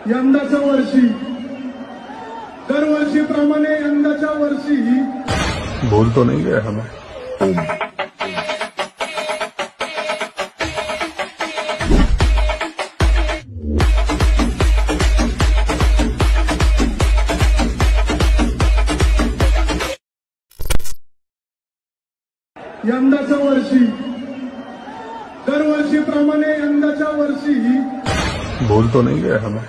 यंदाच्या वर्षी दरवर्षीप्रमाणे यंदाच्या वर्षी भूल तो नहीं गया हमें। यंदाच्या वर्षी दरवर्षीप्रमाणे यंदाच्या वर्षी भूल तो नहीं गया हमें।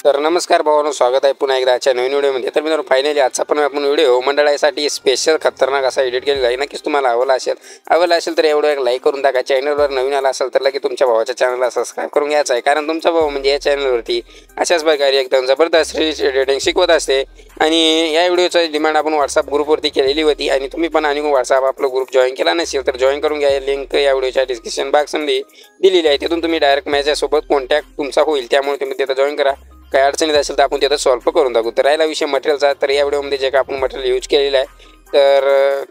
तर नमस्कार भावांनो, स्वागत आहे पुन्हा एकदा आजच्या नवीन व्हिडिओमध्ये। तर मित्रांनो, फायनली आजचा पण आपण व्हिडिओ मंडळासाठी स्पेशल खतरनाक असा एडिट केलेला आहे। नक्कीच तुम्हाला आवडला असेल तर एवढं एक लाईक करून टाका। चॅनलवर नवीन आला असेल तर लगेच तुमच्या भावाच्या चॅनलला सबस्क्राईब करून घ्यायचं आहे, कारण तुमचा भाऊ म्हणजे या चॅनलवरती अशाच प्रकारे एकदम जबरदस्त एडिटिंग शिकवत असते। आणि या व्हिडिओचं डिमांड आपण व्हॉट्सअप ग्रुपवरती केलेली होती आणि तुम्ही पण आणि व्हॉट्सअप आपला ग्रुप जॉईन केला नसेल तर जॉईन करून घ्या। लिंक या व्हिडिओच्या डिस्क्रिप्शन बॉक्समध्ये दिलेली आहे, तिथून तुम्ही डायरेक्ट माझ्यासोबत कॉन्टॅक्ट तुमचा होईल, त्यामुळे तुम्ही तिथं जॉईन करा। काही अडचणीत असेल तर आपण तिथं सॉल्व्ह करून टाकू। तर राहिला विषय मटेरियलचा, तर या व्हिडिओमध्ये जे काय आपण मटेरियल यूज केलेलं आहे तर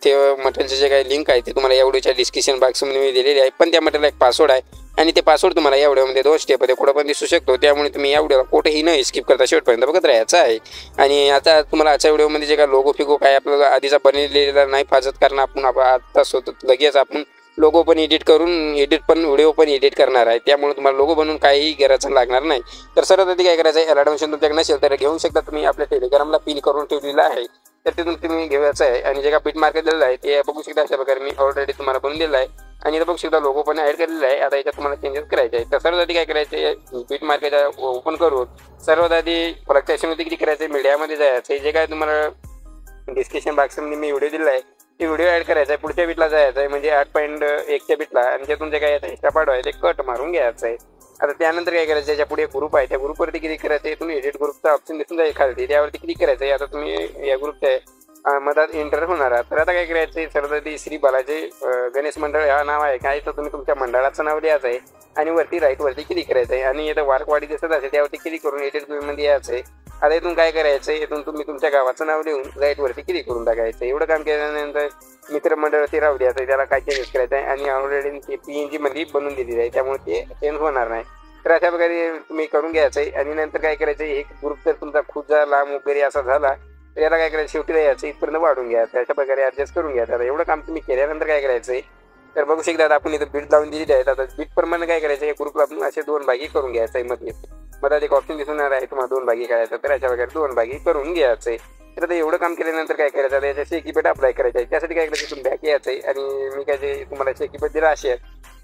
ते मटेरियलचे जे काही लिंक आहे ते तुम्हाला या व्हिडिओच्या डिस्क्रिप्शन बॉक्समध्ये मी दिलेली आहे। पण त्या मटेरियलला एक पासवर्ड आहे आणि ते पासवर्ड तुम्हाला या व्हिडिओमध्ये 2 स्टेपमध्ये कुठं पण दिसू शकतो, त्यामुळे तुम्ही या व्हिडिओला कुठेही न स्किप करता शेवटपर्यंत बघत राहायचं आहे। आणि आता तुम्हाला आजच्या व्हिडिओमध्ये जे काय लोगो फिगो काय आपल्याला आधीचा बनलेला नाही पाहिजे, कारण आपण आता स्वतः लगेच आपण लोगो पण व्हिडिओ पण एडिट करणार आहे, त्यामुळे तुम्हाला लोगो बनवून काहीही गरज लागणार नाही। तर सर्वात आधी काय करायचं आहे, ॲडमिशन तुमच्याकडे नसेल तर घेऊ शकता तुम्ही, आपल्या टेलिग्रामला पिन करून ठेवलेला आहे, तर तिथून तुम्ही घ्यायचं आहे। आणि जे काय बीट मार्क दिलेलं आहे ते बघू शकता, अशा प्रकारे मी ऑलरेडी तुम्हाला बनवून दिलेला आहे आणि इथं बघू शकता लोगो पण ॲड केलेला आहे। आता याच्यात तुम्हाला चेंजेस करायचे आहे। तर सर्वात आधी काय करायचं आहे, बीट मार्केटच्या ओपन करून सर्वात आधी फ्लक्च्युएशनमध्ये किती करायचं आहे, मीडियामध्ये जायचं आहे। जे काय तुम्हाला डिस्क्रिप्शन बॉक्समध्ये मी व्हिडिओ दिलेला आहे ते व्हिडिओ ॲड करायचा आहे, पुढच्या बीटला जायचं आहे म्हणजे 8.1च्या बीटला, आणि त्यातून जे काय येतं एक्स्ट्रा पार्ट आहे ते कट मारून घ्यायचं आहे। आता त्यानंतर काय करायचं, याच्या पुढे ग्रुप आहे त्या ग्रुपवरती क्लिक करायचं आहे, तुम्ही एडिट ग्रुपचा ऑप्शन दिसून जाईल खालती, त्यावरती क्लिक करायचं आहे। आता तुम्ही या ग्रुपच्या मधात एंटर होणार आहात। तर आता काय करायचं आहे, सर्वात श्री बालाजी गणेश मंडळ हा नाव आहे काय, तर तुम्ही तुमच्या मंडळाचं नाव लिहायचं आहे आणि वरती राईटवरती क्लिक करायचं आहे आणि इथं वारकवाडी दिसत असेल त्यावरती क्लिक करून एडिट ग्रुपमध्ये यायचं आहे। आता इथून काय करायचं आहे, इथून तुम्ही तुमच्या गावाचं नाव लिहून राईटवरती क्लिक करून टाकायचं। एवढं काम केल्यानंतर मित्रमंडळ ते राहू द्यायचं, त्याला काय चेंजेस करायचं आहे आणि ऑलरेडी ते PNG मध्ये बनवून दिलेलं आहे, त्यामुळे ते चेंज होणार नाही। तर अशा प्रकारे तुम्ही करून घ्यायचं आहे। आणि नंतर काय करायचं आहे, एक ग्रुप जर तुमचा खूप लांब वगैरे असा झाला तर याला काय करायचं, शेवटी यायचं इथपर्यंत वाढून घ्यायचं, अशा प्रकारे ॲडजस्ट करून घ्यायचं। आता एवढं काम तुम्ही केल्यानंतर काय करायचं आहे, तर बघू शकता आपण इथं बीट लावून दिलेली आहेत। आता बीट प्रमाणे काय करायचं, या ग्रुपला आपण असे 2 भागी करून घ्यायचं आहे। मध्ये एक ऑप्शन दिसणार आहे तुम्हाला 2 भागी करायचं, तर अशा प्रकारे 2 भागी करून घ्यायचं आहे। तर आता एवढं काम केल्यानंतर काय करायचं, आता याच्या शेकीपेट अप्लाय करायचं आहे। त्यासाठी काय करायचं, तुम्ही बॅक यायचं आहे आणि मी काय जे तुम्हाला शेकीपेट दिला असेल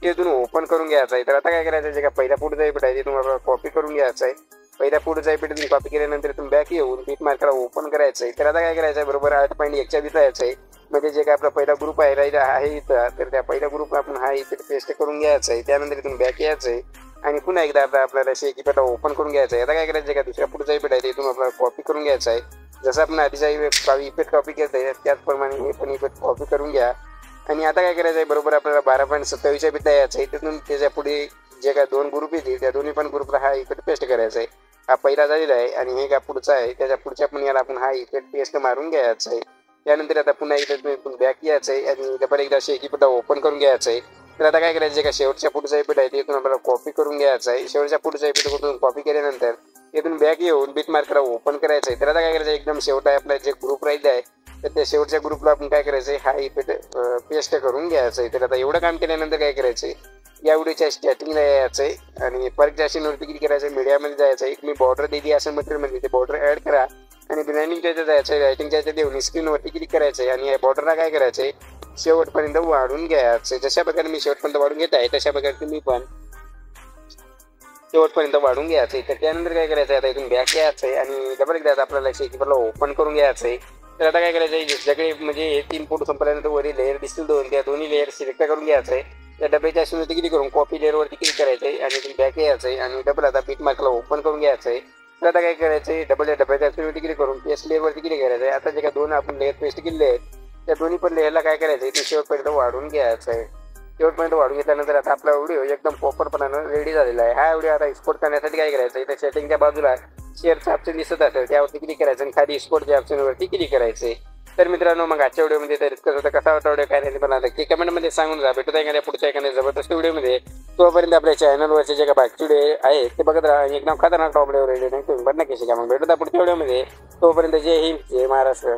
ते तुम्ही ओपन करून घ्यायचं आहे। तर आता काय करायचं, जे काय पहिला पुढचा ईपेट आहे ते तुम्हाला कॉपी करून घ्यायचं आहे। पहिल्या पुढचा ईपेट तुम्ही कॉपी केल्यानंतर तुम्ही बॅक येऊन बीट मार्करला ओपन करायचं आहे। तर आता काय करायचं आहे, बरोबर 8.1च्या बीट यायचं आहे, म्हणजे जे काय आपला पहिला ग्रुप आहे इथं, तर त्या पहिल्या ग्रुप आपण हा इथे पेस्ट करून घ्यायचं आहे। त्यानंतर तुम्ही बॅक यायचं आहे आणि पुन्हा एकदा आता आपल्याला शेकीपेट ओपन करून घ्यायचं आहे। आता काय करायचं, का दुसऱ्या पुढचा ईपेट आहे ते तुम्ही आपल्याला कॉपी करून घ्यायचं आहे। जसं आपण आधीचा इफेक्ट कॉपी केलं आहे त्याचप्रमाणे हे पण इफेक्ट कॉपी करून घ्या। आणि आता काय करायचं आहे, बरोबर आपल्याला 12.27च्या बीटला यायचं आहे, तिथून त्याच्या पुढे जे काय 2 ग्रुप येतील त्या दोन्ही पण ग्रुपला हा इफेक्ट पेस्ट करायचा आहे। हा पहिला झालेला आहे आणि हे काय पुढचा आहे, त्याच्या पुढच्या पण याला आपण हा इफेक्ट पेस्ट मारून घ्यायचा आहे। त्यानंतर आता पुन्हा एकदा तुम्ही बॅक यायचं आहे आणि डबल एकदा शेकीपेट ओपन करून घ्यायचं आहे। तर आता काय करायचं, का शेवटच्या पुढचा ईपेट आहे तिथून आपल्याला कॉपी करून घ्यायचं आहे। शेवटच्या पुढचा ईपेट करून कॉपी केल्यानंतर तिथून बॅक येऊन बीट मार्करला ओपन करायचं आहे। तर आता काय करायचं, एकदम शेवट आहे आपला जे ग्रुप राहिला आहे तर त्या शेवटच्या ग्रुपला आपण काय करायचं, हा इफेक्ट पेस्ट करून घ्यायचं आहे। तर आता एवढं काम केल्यानंतर काय करायचं, या व्हिडिओच्या स्टार्टिंगला यायचं आहे आणि परत जास्तीवरती क्लिक करायचं, मीडियामध्ये जायचं आहे, मी बॉर्डर दिली असेल मटेरियलमध्ये ते बॉर्डर ॲड करा आणि ब्लँडिंगच्या याच्यात जायचं आहे, रायटिंगच्या याच्यात येऊन स्क्रीनवरती क्लिक करायचं आहे आणि या बॉर्डरला काय करायचं आहे, शेवटपर्यंत वाढून घ्यायचं आहे। जशा प्रकारे मी शेवटपर्यंत वाढून घेत आहे तशा प्रकारे तुम्ही पण शेवटपर्यंत वाढून घ्यायचं आहे। तर त्यानंतर काय करायचं, आता इथून बॅक यायचं आहे आणि डबल एकदा आपल्याला शेकीपेटला ओपन करून घ्यायचं आहे। तर आता काय करायचं, ज्याच्याकडे म्हणजे हे 3 फोटो संपल्यानंतर वरील लेअर दिसतील 2, त्या दोन्ही लेअर सिलेक्ट करून घ्यायचं आहे। त्या डब्याच्या आशेवरती क्लिक करून कॉपी लेअरवरती क्लिक करायचं आहे आणि तुम्ही बॅक यायचं आहे आणि डबल आता बीट मार्कला ओपन करून घ्यायचं आहे। तर आता काय करायचं आहे, डबल डब्याच्या आशेवरती क्लिक करून पेस्ट लेअरवरती क्लिक करायचं आहे। आता जे काय 2 आपण लेअर पेस्ट केले आहेत त्या दोन्ही पण लेअरला काय करायचं आहे, ते शेवटपर्यंत वाढून घ्यायचं आहे। शेवटपर्यंत वाढून घेतल्यानंतर आता आपला व्हिडिओ एकदम प्रॉपरपणानं रेडी झालेला आहे। हा व्हिडिओ आता एक्सपोर्ट करण्यासाठी काय करायचं, इथे सेटिंगच्या बाजूला शेअरचं ऑप्शन दिसत असेल त्यावरती क्लिक करायचं आणि खाली स्पोर्टच्या ऑप्शनवरती क्लिक करायचे. तर मित्रांनो मग आजच्या व्हिडिओमध्ये तर इतकंच होतं. कसा वाटला व्हिडिओ काय नाही मला नक्की कमेंटमध्ये सांगून जा. भेटूया एखाद्या पुढच्या एखाद्या जबरदस्त व्हिडिओमध्ये. तोपर्यंत आपल्या चॅनलवरचे जे काही बाकी व्हिडिओ आहेत ते बघत राहा. एकदम खतरनाक टॉप लेवल व्हिडिओ नाही तुम्ही पण नक्की शिका. मग भेटूया पुढच्या व्हिडिओमध्ये. तोपर्यंत जय हिंद जय महाराष्ट्र.